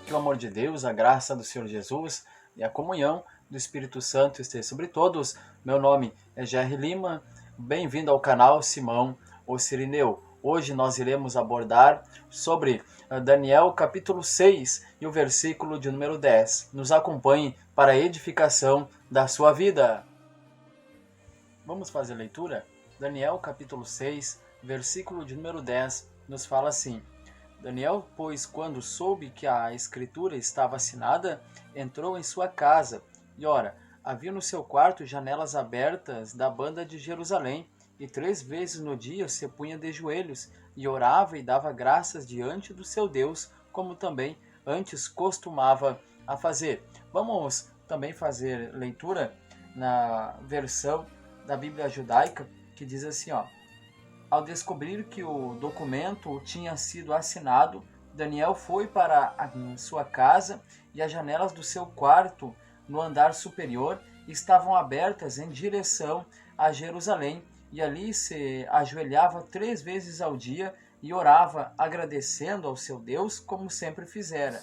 Que o amor de Deus, a graça do Senhor Jesus e a comunhão do Espírito Santo esteja sobre todos. Meu nome é Jerry Lima, bem-vindo ao canal Simão o Cirineu. Hoje nós iremos abordar sobre Daniel capítulo 6 e o versículo de número 10. Nos acompanhe para a edificação da sua vida. Vamos fazer a leitura? Daniel capítulo 6, versículo de número 10, nos fala assim: Daniel, pois, quando soube que a escritura estava assinada, entrou em sua casa, e ora, havia no seu quarto janelas abertas da banda de Jerusalém, e 3 vezes no dia se punha de joelhos, e orava e dava graças diante do seu Deus, como também antes costumava a fazer. Vamos também fazer leitura na versão da Bíblia Judaica, que diz assim, Ao descobrir que o documento tinha sido assinado, Daniel foi para a sua casa e as janelas do seu quarto, no andar superior, estavam abertas em direção a Jerusalém, e ali se ajoelhava 3 vezes ao dia e orava, agradecendo ao seu Deus, como sempre fizera.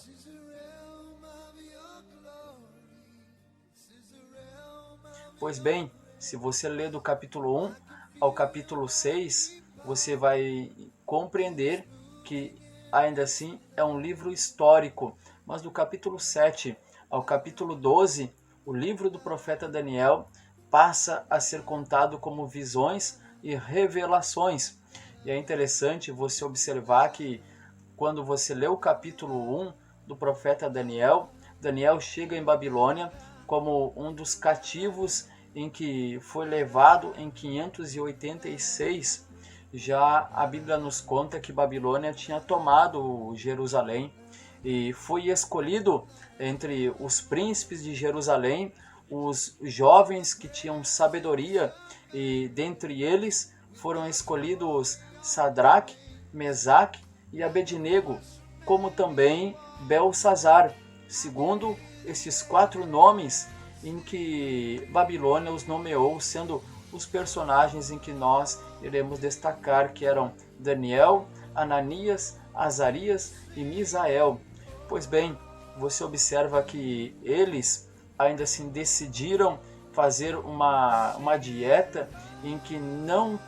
Pois bem, se você ler do capítulo 1 ao capítulo 6, você vai compreender que ainda assim é um livro histórico. Mas do capítulo 7 ao capítulo 12, o livro do profeta Daniel passa a ser contado como visões e revelações. E é interessante você observar que quando você lê o capítulo 1 do profeta Daniel, Daniel chega em Babilônia como um dos cativos em que foi levado em 586. Já a Bíblia nos conta que Babilônia tinha tomado Jerusalém e foi escolhido entre os príncipes de Jerusalém os jovens que tinham sabedoria, e dentre eles foram escolhidos Sadraque, Mesaque e Abednego, como também Belsazar, segundo esses 4 nomes em que Babilônia os nomeou, sendo os personagens em que nós iremos destacar, que eram Daniel, Ananias, Azarias e Misael. Pois bem, você observa que eles ainda assim decidiram fazer uma dieta em que não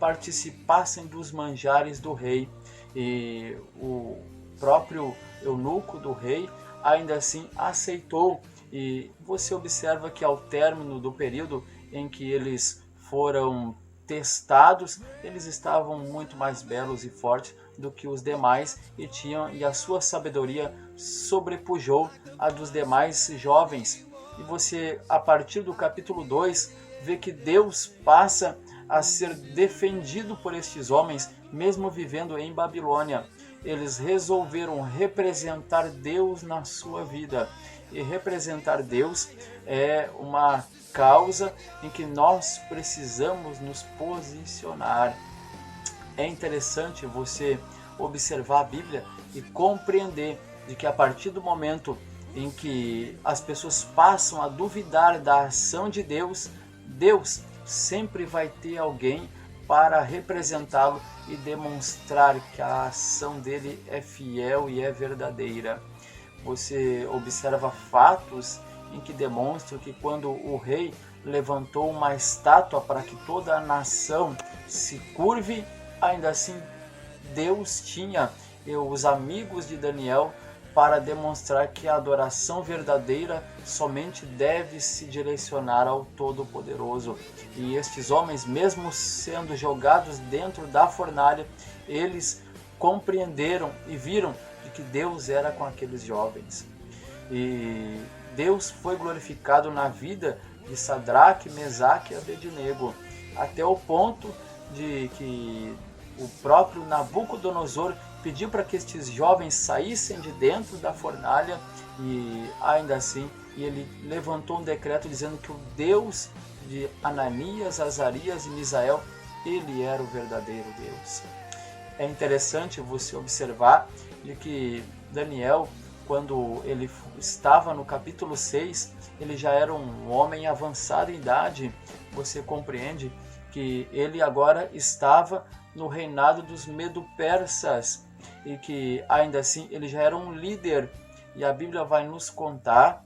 participassem dos manjares do rei, e o próprio eunuco do rei ainda assim aceitou. E você observa que ao término do período em que eles foram testados, eles estavam muito mais belos e fortes do que os demais, e a sua sabedoria sobrepujou a dos demais jovens. E você, a partir do capítulo 2, vê que Deus passa a ser defendido por estes homens, mesmo vivendo em Babilônia. Eles resolveram representar Deus na sua vida. E representar Deus é uma causa em que nós precisamos nos posicionar. É interessante você observar a Bíblia e compreender de que a partir do momento em que as pessoas passam a duvidar da ação de Deus, Deus sempre vai ter alguém para representá-lo e demonstrar que a ação dele é fiel e é verdadeira. Você observa fatos em que demonstram que quando o rei levantou uma estátua para que toda a nação se curve, ainda assim Deus tinha os amigos de Daniel para demonstrar que a adoração verdadeira somente deve se direcionar ao Todo-Poderoso. E estes homens, mesmo sendo jogados dentro da fornalha, eles compreenderam e viram de que Deus era com aqueles jovens. E Deus foi glorificado na vida de Sadraque, Mesaque e Abednego, até o ponto de que o próprio Nabucodonosor pediu para que estes jovens saíssem de dentro da fornalha, e ainda assim ele levantou um decreto dizendo que o Deus de Ananias, Azarias e Misael, ele era o verdadeiro Deus. É interessante você observar de que Daniel, quando ele estava no capítulo 6, ele já era um homem avançado em idade. Você compreende que ele agora estava no reinado dos Medo-Persas e que ainda assim ele já era um líder. E a Bíblia vai nos contar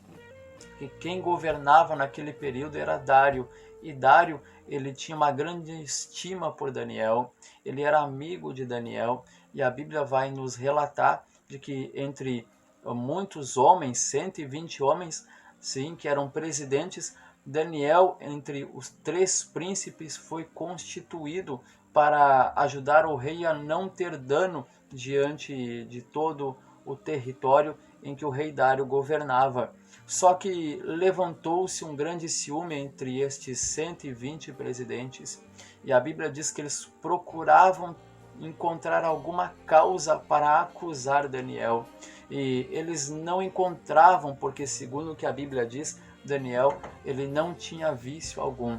que quem governava naquele período era Dário. E Dário, ele tinha uma grande estima por Daniel, ele era amigo de Daniel, e a Bíblia vai nos relatar de que entre muitos homens, 120 homens, sim, que eram presidentes, Daniel, entre os 3 príncipes, foi constituído para ajudar o rei a não ter dano diante de todo o território em que o rei Dário governava. Só que levantou-se um grande ciúme entre estes 120 presidentes, e a Bíblia diz que eles procuravam encontrar alguma causa para acusar Daniel, e eles não encontravam, porque segundo o que a Bíblia diz, Daniel, ele não tinha vício algum.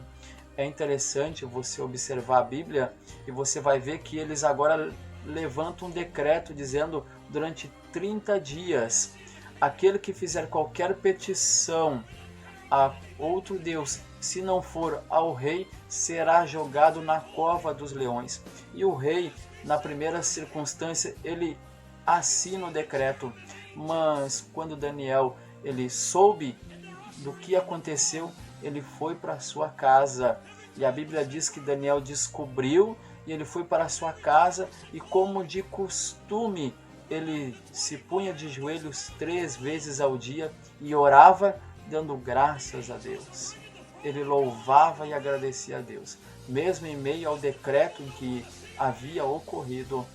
É interessante você observar a Bíblia e você vai ver que eles agora levantam um decreto dizendo durante 30 dias, aquele que fizer qualquer petição a outro Deus, se não for ao rei, será jogado na cova dos leões. E o rei, na primeira circunstância, ele assina o decreto. Mas quando Daniel ele soube do que aconteceu, ele foi para sua casa. E a Bíblia diz que Daniel descobriu e ele foi para sua casa e, como de costume, ele se punha de joelhos 3 vezes ao dia e orava dando graças a Deus. Ele louvava e agradecia a Deus, mesmo em meio ao decreto em que havia ocorrido.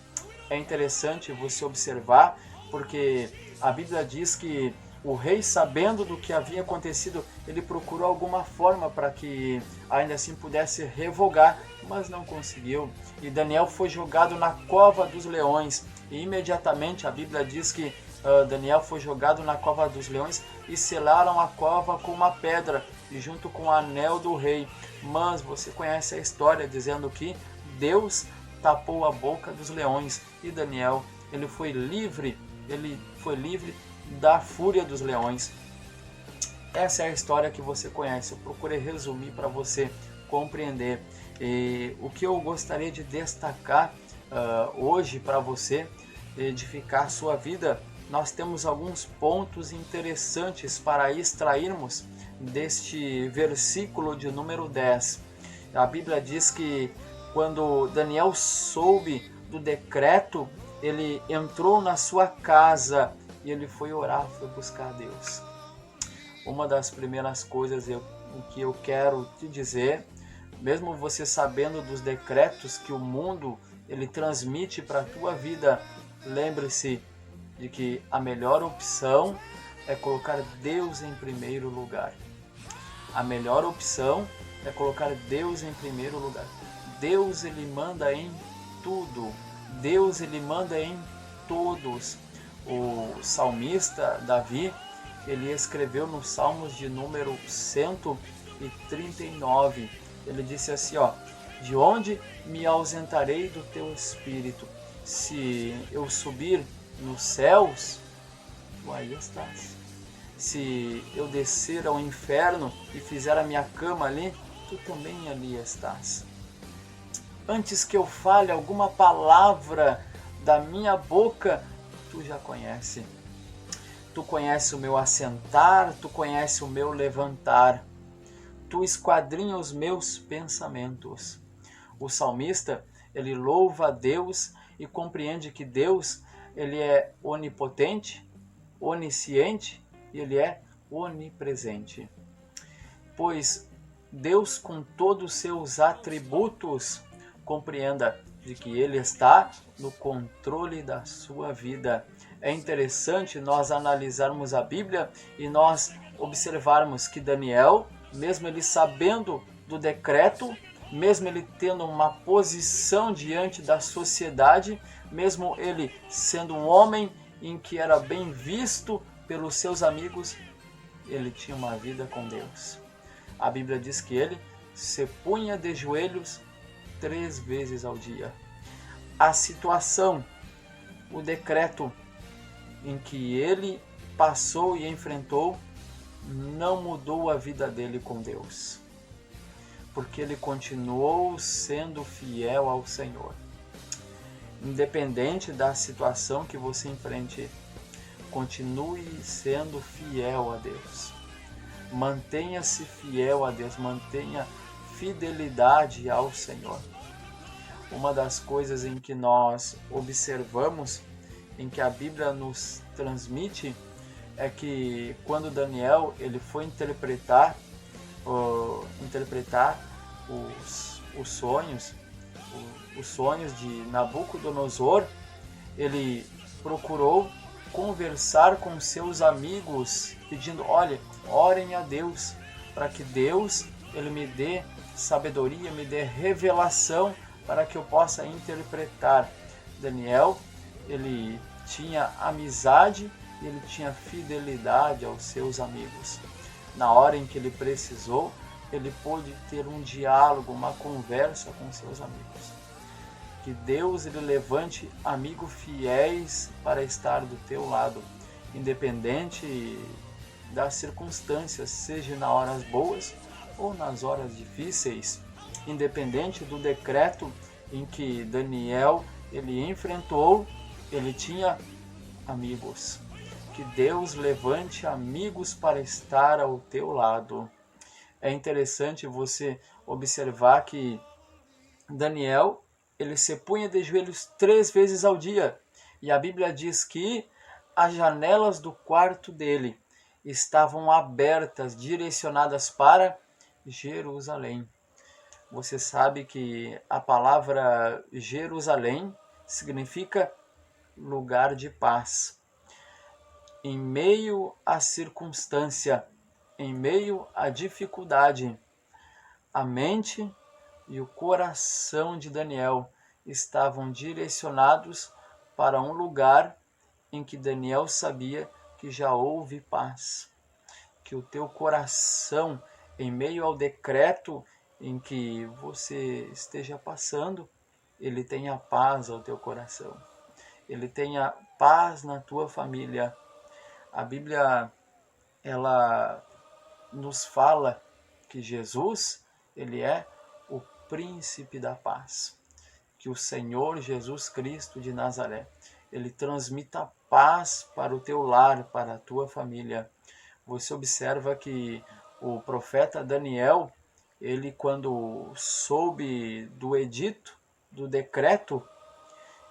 É interessante você observar, porque a Bíblia diz que o rei, sabendo do que havia acontecido, ele procurou alguma forma para que ainda assim pudesse revogar, mas não conseguiu. E Daniel foi jogado na cova dos leões. E imediatamente a Bíblia diz que Daniel foi jogado na cova dos leões e selaram a cova com uma pedra e junto com o anel do rei. Mas você conhece a história dizendo que Deus tapou a boca dos leões e Daniel ele foi livre da fúria dos leões. Essa é a história que você conhece. Eu procurei resumir para você compreender. E o que eu gostaria de destacar hoje para você edificar sua vida, nós temos alguns pontos interessantes para extrairmos deste versículo de número 10. A Bíblia diz que quando Daniel soube do decreto, ele entrou na sua casa e ele foi orar, foi buscar a Deus. Uma das primeiras coisas que eu quero te dizer, mesmo você sabendo dos decretos que o mundo ele transmite para a tua vida, lembre-se de que a melhor opção é colocar Deus em primeiro lugar. A melhor opção é colocar Deus em primeiro lugar. Deus ele manda em tudo. Deus ele manda em todos. O salmista Davi, ele escreveu nos Salmos de número 139. Ele disse assim, de onde me ausentarei do teu espírito? Se eu subir nos céus, tu aí estás. Se eu descer ao inferno e fizer a minha cama ali, tu também ali estás. Antes que eu fale alguma palavra da minha boca, tu já conhece. Tu conhece o meu assentar, tu conhece o meu levantar. Tu esquadrinha os meus pensamentos. O salmista, ele louva a Deus e compreende que Deus, ele é onipotente, onisciente e ele é onipresente. Pois Deus, com todos os seus atributos, compreenda de que ele está no controle da sua vida. É interessante nós analisarmos a Bíblia e nós observarmos que Daniel, mesmo ele sabendo do decreto, mesmo ele tendo uma posição diante da sociedade, mesmo ele sendo um homem em que era bem visto pelos seus amigos, ele tinha uma vida com Deus. A Bíblia diz que ele se punha de joelhos 3 vezes ao dia. A situação, o decreto em que ele passou e enfrentou, não mudou a vida dele com Deus. porque ele continuou sendo fiel ao Senhor. Independente da situação que você enfrente, continue sendo fiel a Deus. Mantenha-se fiel a Deus, mantenha fidelidade ao Senhor. Uma das coisas em que nós observamos, em que a Bíblia nos transmite, é que quando Daniel ele foi interpretar os sonhos de Nabucodonosor, ele procurou conversar com seus amigos, pedindo: olha, orem a Deus, para que Deus ele me dê sabedoria, me dê revelação, para que eu possa interpretar. Daniel, ele tinha amizade, ele tinha fidelidade aos seus amigos. Na hora em que ele precisou, ele pôde ter um diálogo, uma conversa com seus amigos. Que Deus ele levante amigos fiéis para estar do teu lado, independente das circunstâncias, seja nas horas boas ou nas horas difíceis, independente do decreto em que Daniel ele enfrentou, ele tinha amigos. Que Deus levante amigos para estar ao teu lado. É interessante você observar que Daniel ele se punha de joelhos 3 vezes ao dia. E a Bíblia diz que as janelas do quarto dele estavam abertas, direcionadas para Jerusalém. Você sabe que a palavra Jerusalém significa lugar de paz. Em meio à circunstância, em meio à dificuldade, a mente e o coração de Daniel estavam direcionados para um lugar em que Daniel sabia que já houve paz. Que o teu coração, em meio ao decreto em que você esteja passando, ele tenha paz ao teu coração. Ele tenha paz na tua família. A Bíblia, ela nos fala que Jesus, ele é o príncipe da paz. Que o Senhor Jesus Cristo de Nazaré, ele transmita paz para o teu lar, para a tua família. Você observa que o profeta Daniel, ele quando soube do edito, do decreto,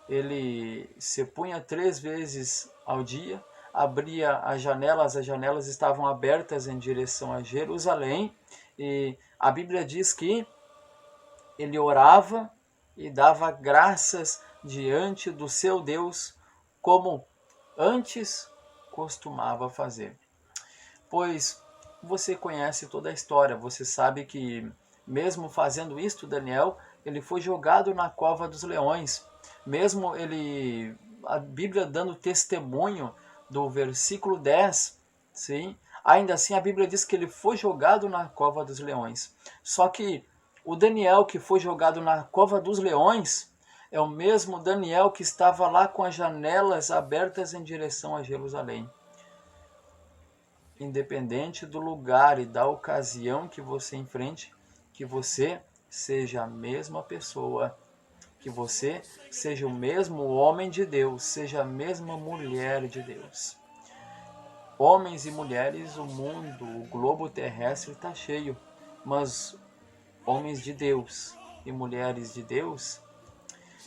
ele se punha 3 vezes ao dia, abria as janelas estavam abertas em direção a Jerusalém, e a Bíblia diz que ele orava e dava graças diante do seu Deus, como antes costumava fazer. Pois você conhece toda a história, você sabe que mesmo fazendo isto, Daniel, ele foi jogado na cova dos leões. Mesmo a Bíblia dando testemunho do versículo 10, sim, ainda assim a Bíblia diz que ele foi jogado na cova dos leões. Só que o Daniel que foi jogado na cova dos leões é o mesmo Daniel que estava lá com as janelas abertas em direção a Jerusalém. Independente do lugar e da ocasião que você enfrente, que você seja a mesma pessoa, que você seja o mesmo homem de Deus, seja a mesma mulher de Deus. Homens e mulheres, o mundo, o globo terrestre está cheio, mas homens de Deus e mulheres de Deus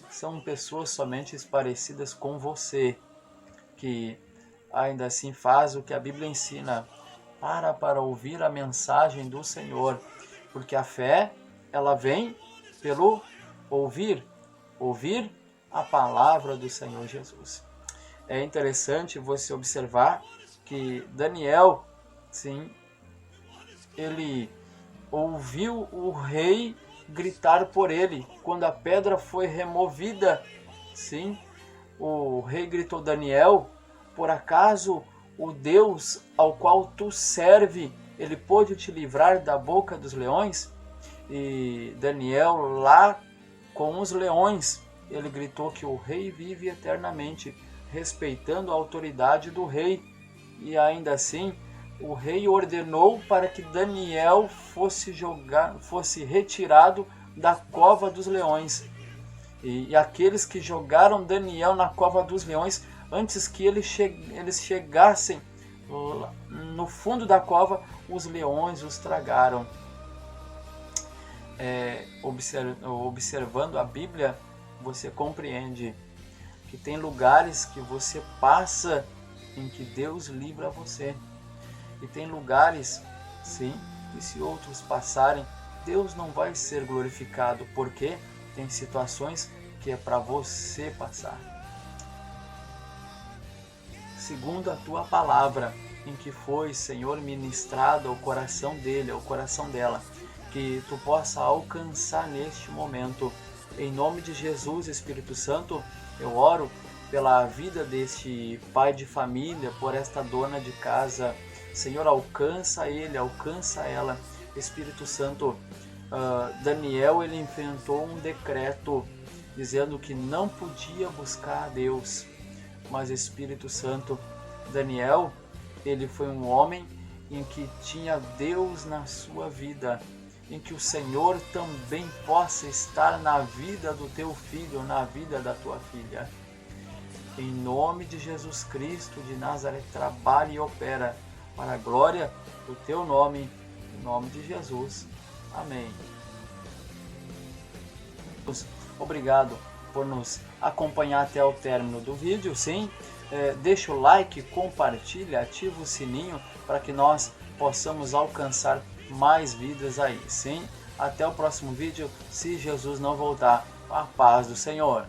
são pessoas somente parecidas com você, que ainda assim faz o que a Bíblia ensina, para ouvir a mensagem do Senhor, porque a fé, ela vem pelo ouvir a palavra do Senhor Jesus. É interessante você observar que Daniel, sim, ele ouviu o rei gritar por ele. Quando a pedra foi removida, sim, o rei gritou: Daniel, por acaso o Deus ao qual tu serve, ele pôde te livrar da boca dos leões? E Daniel, lá com os leões, ele gritou que o rei vive eternamente, respeitando a autoridade do rei. E ainda assim, o rei ordenou para que Daniel fosse retirado da cova dos leões. E aqueles que jogaram Daniel na cova dos leões, antes que eles chegassem no fundo da cova, os leões os tragaram. Observando a Bíblia, você compreende que tem lugares que você passa em que Deus livra você. E tem lugares, sim, que se outros passarem, Deus não vai ser glorificado, porque tem situações que é para você passar. Segundo a tua palavra, em que foi, Senhor, ministrado ao coração dele, ao coração dela, que tu possa alcançar neste momento. Em nome de Jesus, Espírito Santo, eu oro pela vida deste pai de família, por esta dona de casa. Senhor, alcança ele, alcança ela. Espírito Santo, Daniel, ele enfrentou um decreto dizendo que não podia buscar a Deus. Mas Espírito Santo, Daniel, ele foi um homem em que tinha Deus na sua vida, em que o Senhor também possa estar na vida do teu filho, na vida da tua filha. Em nome de Jesus Cristo de Nazaré, trabalha e opera para a glória do teu nome, em nome de Jesus. Amém. Obrigado por nos acompanhar até o término do vídeo, sim. Deixa o like, compartilha, ativa o sininho para que nós possamos alcançar mais vidas aí, sim. Até o próximo vídeo, se Jesus não voltar. A paz do Senhor.